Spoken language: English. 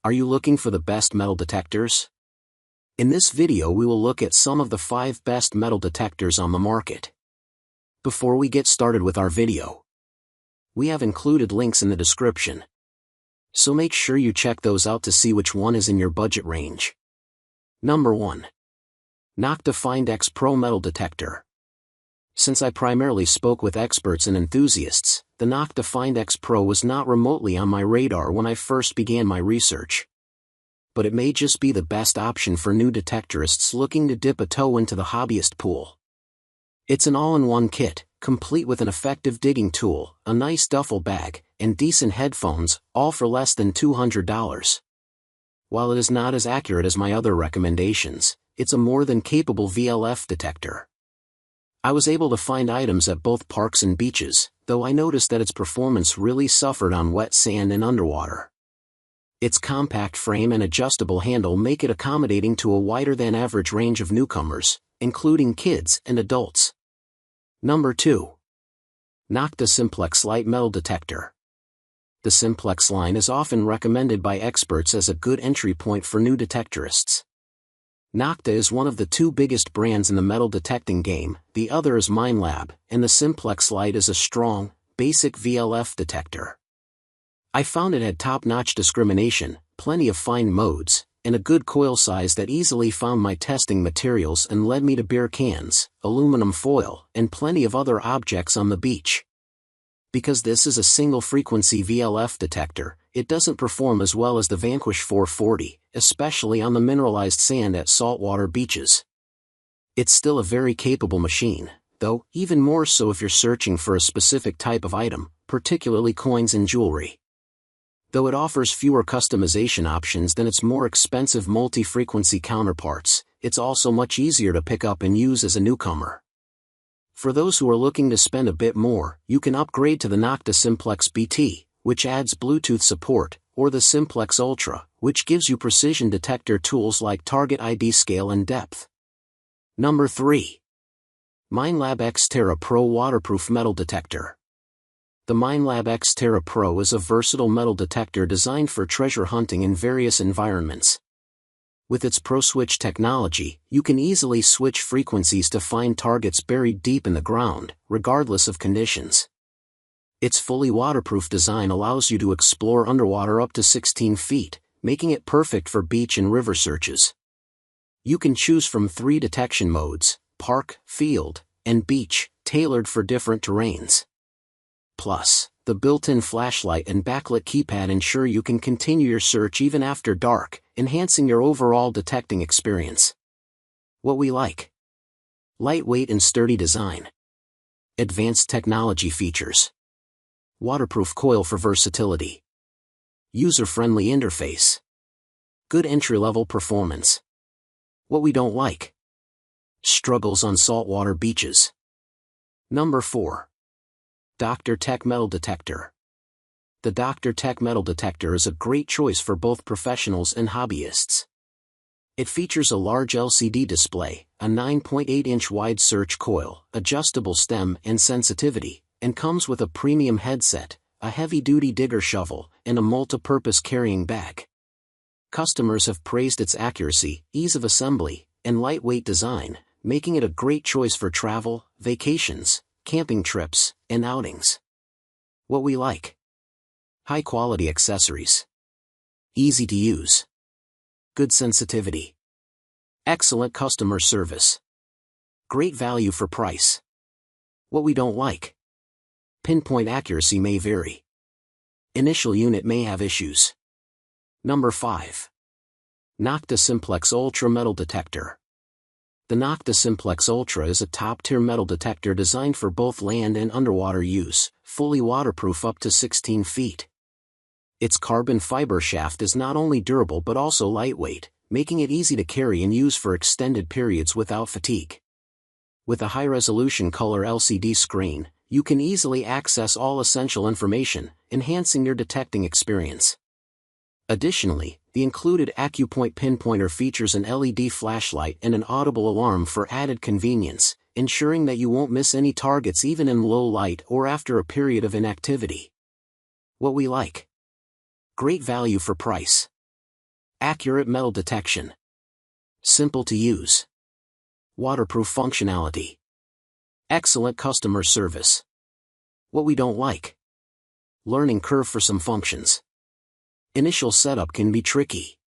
Are you looking for the best metal detectors? In this video we will look at some of the 5 best metal detectors on the market. Before we get started with our video, we have included links in the description, so make sure you check those out to see which one is in your budget range. Number 1. Nokta FindX Pro Metal Detector. Since I primarily spoke with experts and enthusiasts, the Nokta FindX Pro was not remotely on my radar when I first began my research. But it may just be the best option for new detectorists looking to dip a toe into the hobbyist pool. It's an all-in-one kit, complete with an effective digging tool, a nice duffel bag, and decent headphones, all for less than $200. While it is not as accurate as my other recommendations, it's a more than capable VLF detector. I was able to find items at both parks and beaches, though I noticed that its performance really suffered on wet sand and underwater. Its compact frame and adjustable handle make it accommodating to a wider than average range of newcomers, including kids and adults. Number 2. Nokta Simplex Lite Metal Detector. The Simplex line is often recommended by experts as a good entry point for new detectorists. Nokta is one of the 2 biggest brands in the metal detecting game, the other is MINELAB, and the Simplex Lite is a strong, basic VLF detector. I found it had top-notch discrimination, plenty of fine modes, and a good coil size that easily found my testing materials and led me to beer cans, aluminum foil, and plenty of other objects on the beach. Because this is a single-frequency VLF detector, it doesn't perform as well as the Vanquish 440, especially on the mineralized sand at saltwater beaches. It's still a very capable machine, though, even more so if you're searching for a specific type of item, particularly coins and jewelry. Though it offers fewer customization options than its more expensive multi-frequency counterparts, it's also much easier to pick up and use as a newcomer. For those who are looking to spend a bit more, you can upgrade to the Nokta Simplex BT, which adds Bluetooth support, or the Simplex Ultra, which gives you precision detector tools like target ID scale and depth. Number 3. MINELAB X-Terra Pro Waterproof Metal Detector. The MINELAB X-Terra Pro is a versatile metal detector designed for treasure hunting in various environments. With its ProSwitch technology, you can easily switch frequencies to find targets buried deep in the ground, regardless of conditions. Its fully waterproof design allows you to explore underwater up to 16 feet, making it perfect for beach and river searches. You can choose from 3 detection modes: park, field, and beach, tailored for different terrains. Plus, the built-in flashlight and backlit keypad ensure you can continue your search even after dark, enhancing your overall detecting experience. What we like: lightweight and sturdy design, advanced technology features, waterproof coil for versatility, user-friendly interface, good entry-level performance. What we don't like: struggles on saltwater beaches. Number 4. DR.ÖTEK Metal Detector. The DR.ÖTEK Metal Detector is a great choice for both professionals and hobbyists. It features a large LCD display, a 9.8-inch wide search coil, adjustable stem and sensitivity, and comes with a premium headset, a heavy-duty digger shovel, and a multi-purpose carrying bag. Customers have praised its accuracy, ease of assembly, and lightweight design, making it a great choice for travel, vacations, camping trips, and outings. What we like: high-quality accessories, easy to use, good sensitivity, excellent customer service, great value for price. What we don't like: pinpoint accuracy may vary, initial unit may have issues. Number 5. Nokta Simplex Ultra Metal Detector. The Nokta Simplex Ultra is a top-tier metal detector designed for both land and underwater use, fully waterproof up to 16 feet. Its carbon fiber shaft is not only durable but also lightweight, making it easy to carry and use for extended periods without fatigue. With a high-resolution color LCD screen, you can easily access all essential information, enhancing your detecting experience. Additionally, the included AccuPoint pinpointer features an LED flashlight and an audible alarm for added convenience, ensuring that you won't miss any targets even in low light or after a period of inactivity. What we like: great value for price. Accurate metal detection. Simple to use. Waterproof functionality. Excellent customer service. What we don't like. Learning curve for some functions. Initial setup can be tricky.